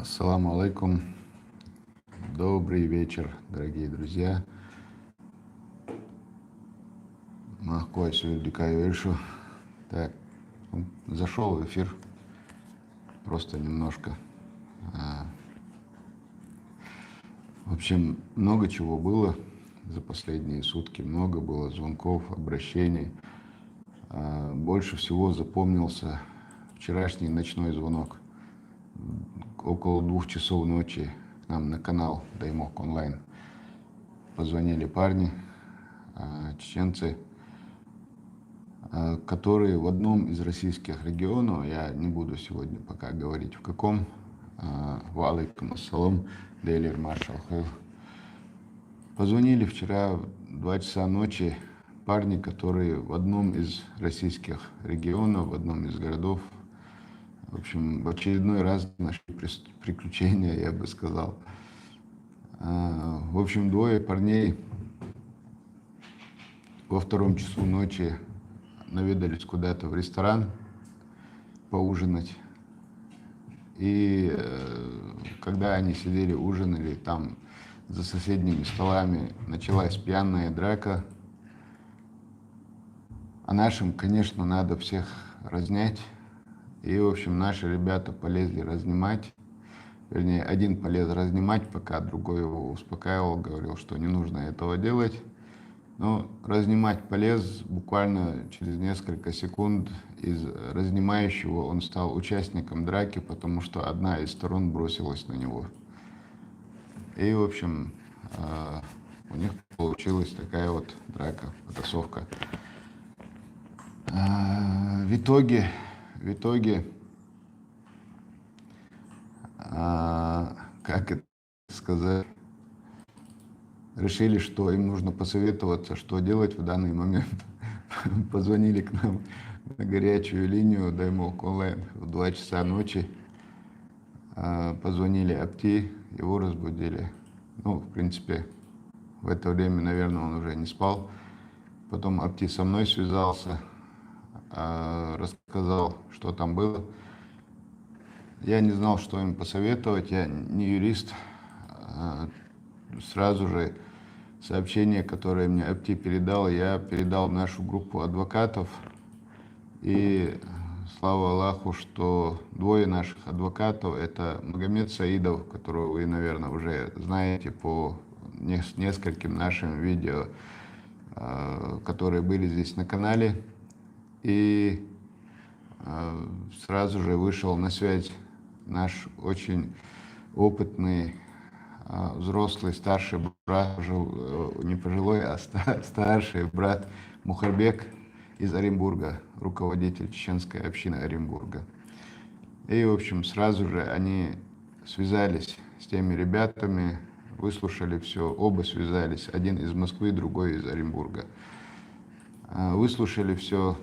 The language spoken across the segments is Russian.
Ассаламу алейкум. Добрый вечер, дорогие друзья. Махкой Сюрдикаю Ишу. Так, зашел в эфир. Просто немножко. В общем, много чего было за последние сутки. Много было звонков, обращений. Больше всего запомнился вчерашний ночной звонок. Около 2 часов ночи к нам на канал Даймок онлайн позвонили парни, чеченцы, которые в одном из российских регионов, я не буду сегодня пока говорить в каком, ва алейкум ассалам, Дейлер Маршал Хэл, позвонили вчера в 2 часа ночи парни, которые в одном из российских регионов, в одном из городов, в общем, в очередной раз нашли приключения, я бы сказал. В общем, 2 парней во 2 часу ночи наведались куда-то в ресторан поужинать. И когда они сидели, ужинали, там за соседними столами началась пьяная драка. А нашим, конечно, надо всех разнять. И, в общем, наши ребята полезли разнимать. Вернее, один полез разнимать, пока другой его успокаивал, говорил, что не нужно этого делать. Но разнимать полез, буквально через несколько секунд из разнимающего он стал участником драки, потому что одна из сторон бросилась на него. И, в общем, у них получилась такая вот драка, потасовка. В итоге, как это сказать, решили, что им нужно посоветоваться, что делать в данный момент. Позвонили к нам на горячую линию Даймок онлайн в 2 часа ночи. Позвонили Апти, его разбудили. Ну, в принципе, в это время, наверное, он уже не спал. Потом Апти со мной связался, рассказал, что там было. Я не знал, что им посоветовать, я не юрист. Сразу же сообщение, которое мне Апти передал, я передал в нашу группу адвокатов. И слава Аллаху, что 2 наших адвокатов, это Магомед Саидов, которого вы, наверное, уже знаете по нескольким нашим видео, которые были здесь на канале. И сразу же вышел на связь наш очень опытный, взрослый, старший брат, не пожилой, а старший брат Мухарбек из Оренбурга, руководитель чеченской общины Оренбурга. И, в общем, сразу же они связались с теми ребятами, выслушали все, оба связались, один из Москвы, другой из Оренбурга. Выслушали все,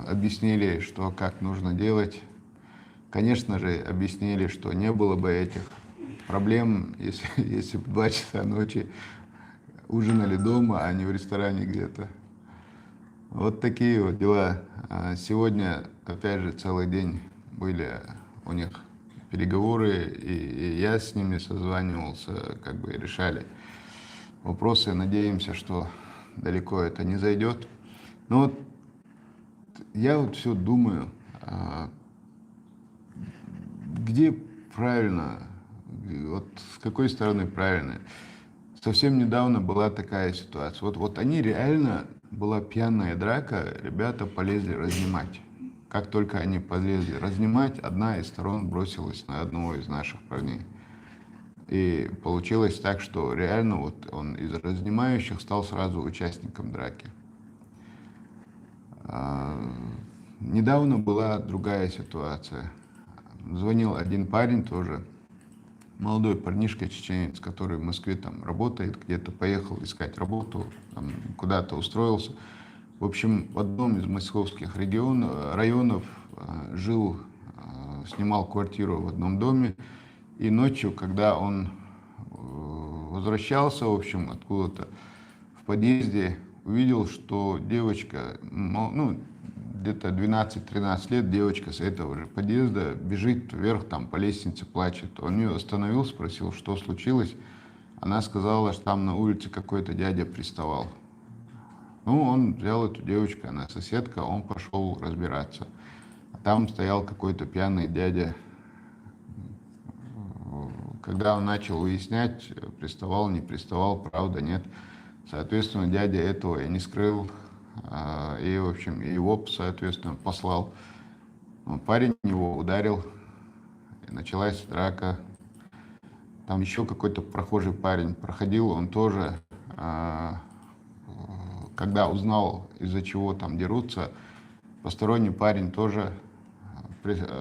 объяснили, что как нужно делать. Конечно же, объяснили, что не было бы этих проблем, если бы 2 часа ночи ужинали дома, а не в ресторане где-то. Вот такие вот дела. Сегодня, опять же, целый день были у них переговоры, и я с ними созванивался, как бы решали вопросы. Надеемся, что далеко это не зайдет. Но вот я вот все думаю, где правильно, вот с какой стороны правильно. Совсем недавно была такая ситуация. Вот они реально, была пьяная драка, ребята полезли разнимать. Как только они полезли разнимать, одна из сторон бросилась на одного из наших парней. И получилось так, что реально вот он из разнимающих стал сразу участником драки. Недавно была другая ситуация. Звонил один парень тоже, молодой парнишка, чеченец, который в Москве там работает, где-то поехал искать работу, там, куда-то устроился. В общем, в одном из московских районов жил, снимал квартиру в одном доме. И ночью, когда он возвращался, в общем, откуда-то в подъезде, увидел, что девочка, где-то 12-13 лет, девочка с этого же подъезда бежит вверх там по лестнице, плачет. Он ее остановил, спросил, что случилось. Она сказала, что там на улице какой-то дядя приставал. Ну, он взял эту девочку, она соседка, он пошел разбираться. А там стоял какой-то пьяный дядя. Когда он начал выяснять, приставал, не приставал, правда, нет. Соответственно, дядя этого и не скрыл, и, в общем, его, соответственно, послал. Парень его ударил, и началась драка. Там еще какой-то прохожий парень проходил, он тоже, когда узнал, из-за чего там дерутся, посторонний парень тоже,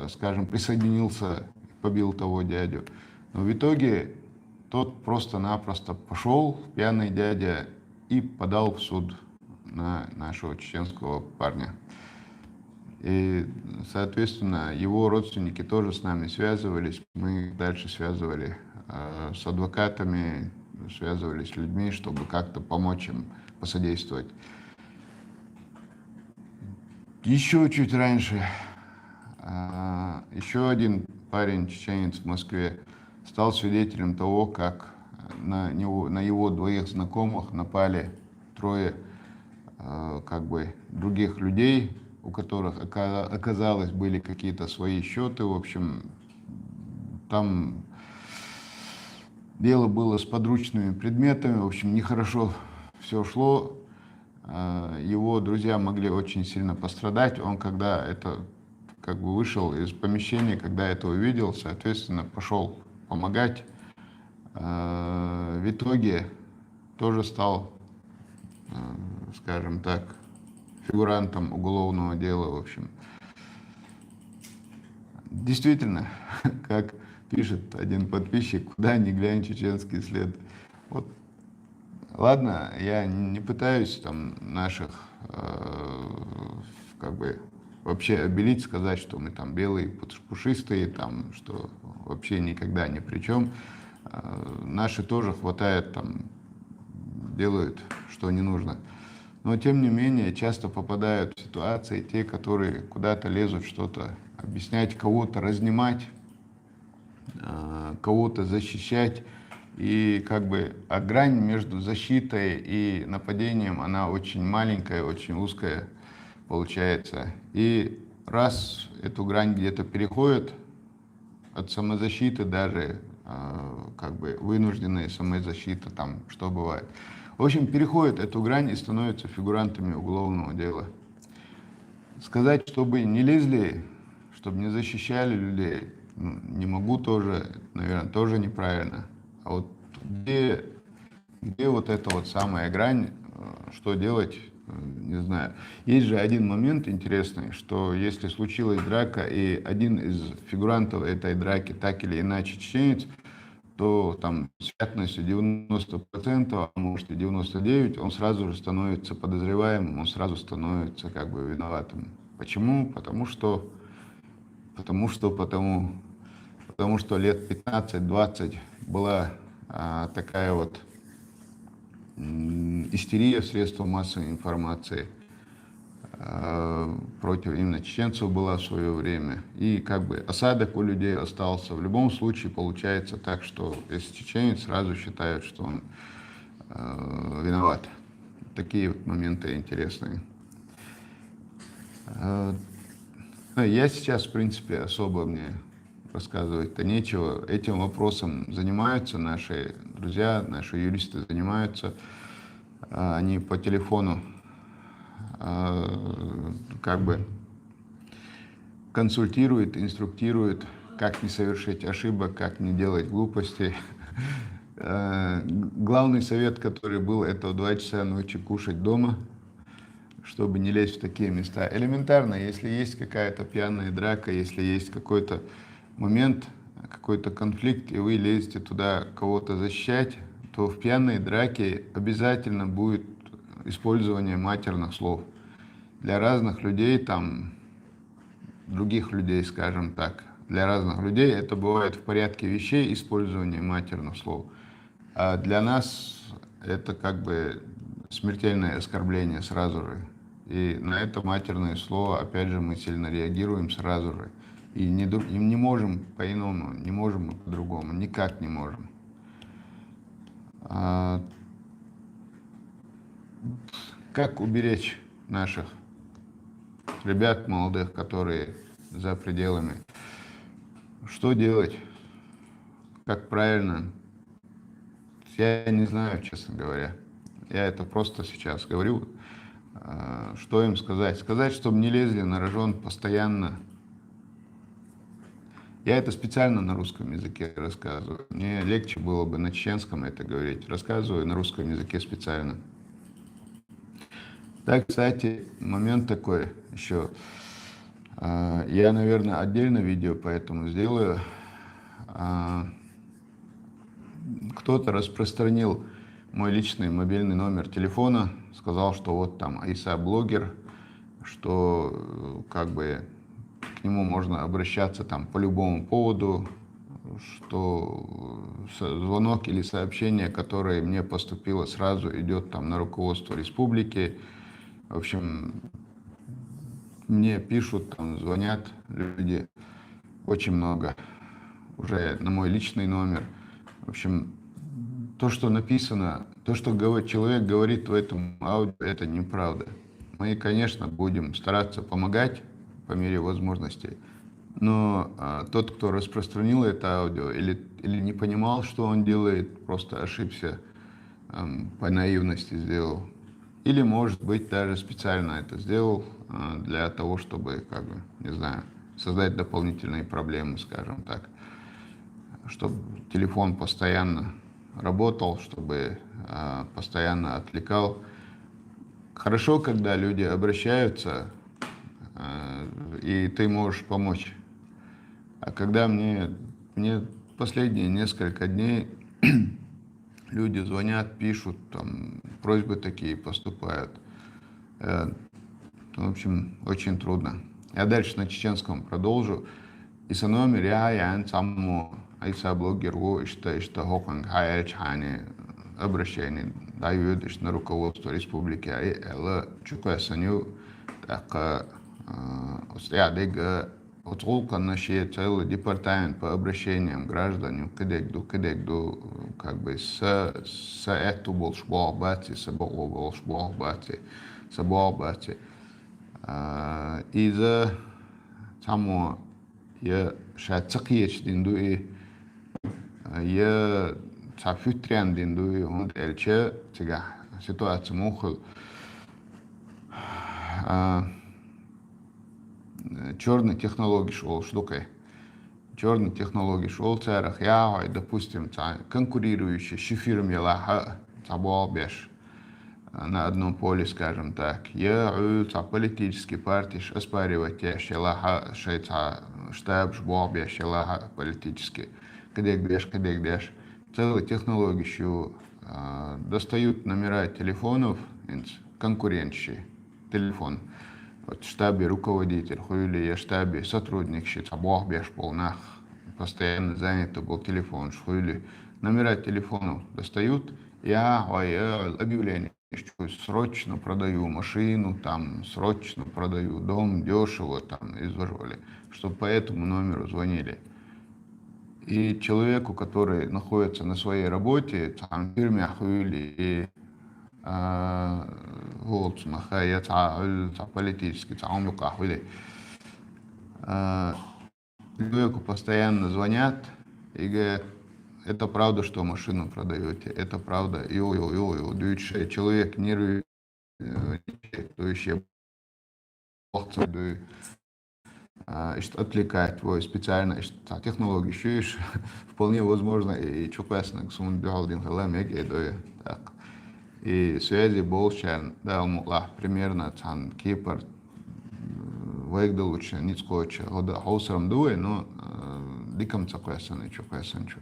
скажем, присоединился, побил того дядю. Но в итоге тот просто-напросто пошел, пьяный дядя, и подал в суд на нашего чеченского парня. И, соответственно, его родственники тоже с нами связывались. Мы дальше связывали с адвокатами, связывались с людьми, чтобы как-то помочь им, посодействовать. Еще чуть раньше еще один парень, чеченец в Москве, стал свидетелем того, как на его двоих знакомых напали трое других людей, у которых, оказалось, были какие-то свои счеты. В общем, там дело было с подручными предметами. В общем, нехорошо все шло. Его друзья могли очень сильно пострадать. Он, когда вышел из помещения, когда это увидел, соответственно, пошел помогать. В итоге тоже стал, скажем так, фигурантом уголовного дела, в общем. Действительно, как пишет один подписчик, куда ни глянь, чеченский след. Вот. Ладно, я не пытаюсь там наших вообще обелить, сказать, что мы там белые, пушистые, там, что вообще никогда ни при чем. Наши тоже хватает, там, делают, что не нужно. Но, тем не менее, часто попадают в ситуации те, которые куда-то лезут что-то объяснять, кого-то разнимать, кого-то защищать. И а грань между защитой и нападением, она очень маленькая, очень узкая получается. И раз эту грань где-то переходит, от самозащиты даже, вынужденная самозащита, там, что бывает. В общем, переходит эту грань и становятся фигурантами уголовного дела. Сказать, чтобы не лезли, чтобы не защищали людей, не могу тоже, наверное, тоже неправильно. А вот где вот эта вот самая грань, что делать, не знаю. Есть же один момент интересный, что если случилась драка, и один из фигурантов этой драки так или иначе чеченец, то там с вероятностью 90%, а может и 99%, он сразу же становится подозреваемым, он сразу становится виноватым. Почему? Потому что лет 15-20 была такая вот истерия в средствах массовой информации против именно чеченцев была в свое время. И осадок у людей остался. В любом случае получается так, что если чеченец, сразу считают, что он виноват. Такие вот моменты интересные. Я сейчас, в принципе, особо мне рассказывать-то нечего. Этим вопросом занимаются наши друзья, наши юристы занимаются. Они по телефону консультируют, инструктируют, как не совершить ошибок, как не делать глупостей. Главный совет, который был, это в 2 часа ночи кушать дома, чтобы не лезть в такие места. Элементарно, если есть какая-то пьяная драка, если есть какой-то момент, какой-то конфликт, и вы лезете туда кого-то защищать, то в пьяной драке обязательно будет использование матерных слов. Для разных людей, там, других людей, скажем так, для разных людей это бывает в порядке вещей использование матерных слов. А для нас это смертельное оскорбление сразу же. И на это матерное слово, опять же, мы сильно реагируем сразу же. И не можем по-иному, не можем по-другому, никак не можем. Как уберечь наших ребят молодых, которые за пределами? Что делать? Как правильно? Я не знаю, честно говоря. Я это просто сейчас говорю. Что им сказать? Сказать, чтобы не лезли на рожон постоянно. Я это специально на русском языке рассказываю. Мне легче было бы на чеченском это говорить. Рассказываю на русском языке специально. Так, кстати, момент такой еще. Я, наверное, отдельно видео поэтому сделаю. Кто-то распространил мой личный мобильный номер телефона, сказал, что вот там Айса блогер, что как бы к нему можно обращаться там по любому поводу, что звонок или сообщение, которое мне поступило, сразу идет там на руководство республики. В общем, мне пишут, там звонят люди, очень много, уже на мой личный номер. В общем, то, что написано, то, что человек говорит в этом аудио, это неправда. Мы, конечно, будем стараться помогать по мере возможностей, но тот, кто распространил это аудио или не понимал, что он делает, просто ошибся, по наивности сделал. Или, может быть, даже специально это сделал для того, чтобы, как бы, не знаю, создать дополнительные проблемы, скажем так. Чтобы телефон постоянно работал, чтобы постоянно отвлекал. Хорошо, когда люди обращаются, и ты можешь помочь. А когда мне последние несколько дней люди звонят, пишут, там просьбы такие поступают. В общем, очень трудно. Я дальше на чеченском продолжу. И со номер я самому Айса блогеру, что хокан хайч хани обращение дают на руководство республики. Элла чукасаню так устьядега отголка наши целый департамент по обращениям граждан кедегду как бы с эту болшболбати соболбати из-за само я шатсакиеч диндуи я цафютрян диндуи он эльче тига ситуация мухал черные технологии шел штукой. Черные технологии шел царах я, допустим, конкурирующие шифирами лаха табуал беш на одном поле, скажем так. Я политические партии оспаривать я шелаха шейца штаб жбуал беш шелаха политический. Кадек-деш. Целые технологии еще достают номера телефонов конкурентщи телефон. Вот в штабе руководитель, или я в штабе сотрудник, бог беш полнах, постоянно занят был телефон, или номера телефонов достают, я объявление, что срочно продаю машину, там срочно продаю дом, дешево, там извожали, чтобы по этому номеру звонили. И человеку, который находится на своей работе, там в фирме или вот, я политически, человеку постоянно звонят и говорят, это правда, что машину продаете, это правда, человек нервы, то еще отвлекает твой специально технологии еще вполне возможно и чукасна сумун бихалдин халам так. И связи болчан да мула примерно там Кипр выиграл лучше ницкоча года хаусарам дуэ, но дикам цакуясан и чукасан чу.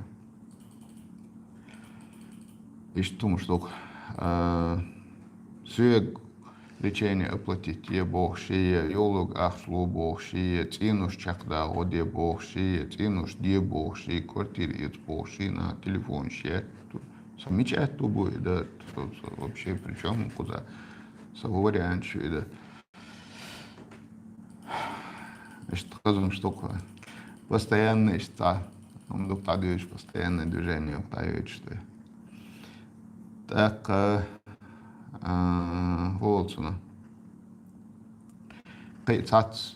И что сюег лечение оплатить е бог шие, йолог ахслу бог шие, цинуш чакда оде бог шие, цинуш де бог шие, квартире бог шие, на телефон шие. Замечать то будет, да, вообще причем куда, соварианчу, да. что скажем, что постоянный, что он доктаduешь постоянное движение, что так, Волцуна. Кайцац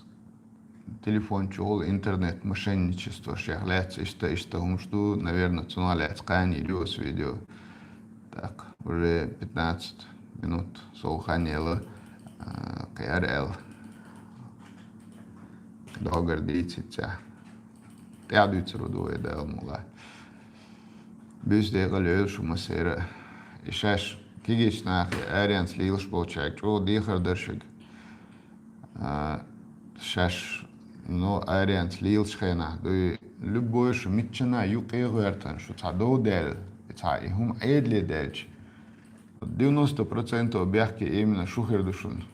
телефон чул, интернет, мошенничество, шахлец, что умшту, наверное, цуналец, кани, люс видео. Так, уже 15 минут слухания КРЛ. Догар дитя. Teadütser duo edel mulle. Büsdega löösu masera. Ишаш кигичнах арианс лилш получает. Чего дихардершиг. Шаш но арианс лилш хена. Ду любой шу митчана юкейгвертан. Шу цадо дел. Ца ихум эдле дельч. 90% бяхки именно шухердушун.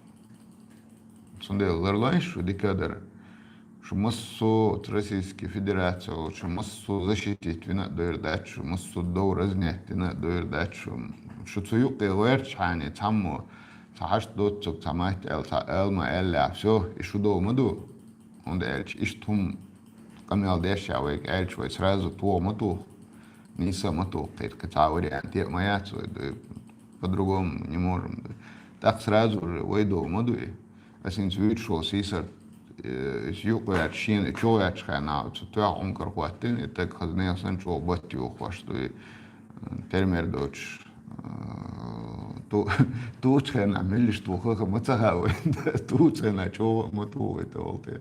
Сундел лерлайш шу дикадер. Что массу Российской Федерации, что массу защитить вина довердать, что массу до разнять вина довердать, что цуюк и верч хани таммо, сахаш дотцок тамать элма элля, все, и что до маду, он эльч, и что камел дешавик, эльч, вот сразу то мату, не самоту, как та вариант, я моя, по-другому не можем. Так сразу же, ой, до маду, а синц вышел сисар, Juqujat siin човячхана, това онкархуаттин, так хазнеясан чо бати охваштуи термердоч туучхана миллишту хаха мацахауи туучхана чо матуи толте.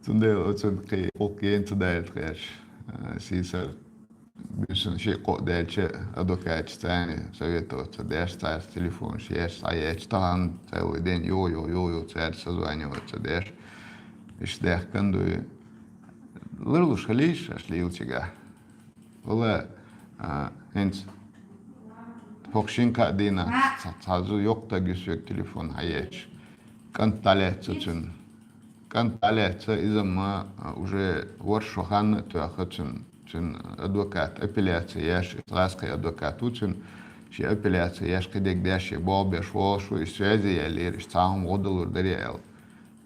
Тундел отсун кей океен тудайт кеш сисар бюсен ши кодельче адвокат стани советовать деш царь телефон шеш саеч тан целый день йо царь созваниваться деш ишдех кандуи лырлу шалиш ашлиутига ола хенц хокшинка дина цазу йокта гюсвек телефон хаеч канталеца цун канталеца изама уже воршохан туахацун адвокат апелляция яш лаской адвокат учен ши апелляция яш кедек дяши болбеш волшу и связи я лериш сам одалур дариэл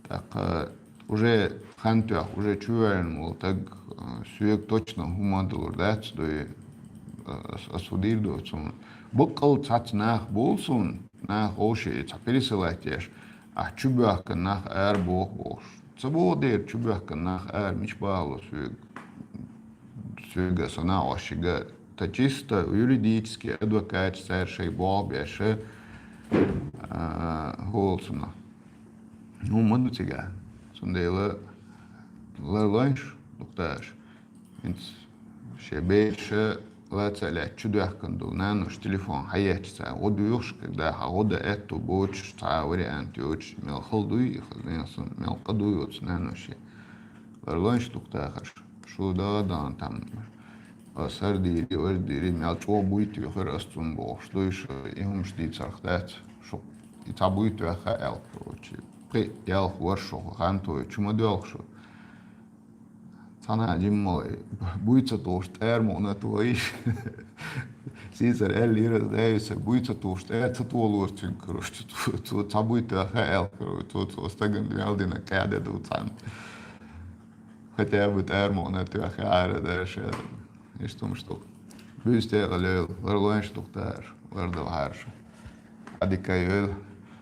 так уже хантуах уже чуверен мол так сюек точно хумадалур дац дой осудир до цун бокал цац нах болсун нах оши цапелисалат яш а чубах нах ар бог бош цабодер чубах нах ар мичбало сюек Сюгасана ошига. Это чисто юридический адвокат, старший болбеше Голсуна. Ну, маду тига. Сундела лаланш, докташ. Инц шебеше лацаля чудахканду нанош телефон хаячца. Одуюш, когда хода эту боч, та вариант юч, мелхалдуй, хазнеясан, мелкадуюц наноши. Лаланш докташ. Шуда дан там сардири ордири мялчо будет юхер астун бо что еще им штит цархтат шо и та будет юха эл короче при ял воршо ханто чумадел шо тана диммой будет то что эрмо на твои сизер эл лирас дэйс будет то что это то лорчин короче то та будет юха эл короче то стаган мялдина каде дуцан хотя бы термо на тюахара даже и что бюстер лел варлоинш доктор вардал харш адикайел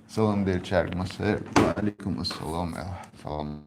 салам дел чарг масе алейкум ассалам салам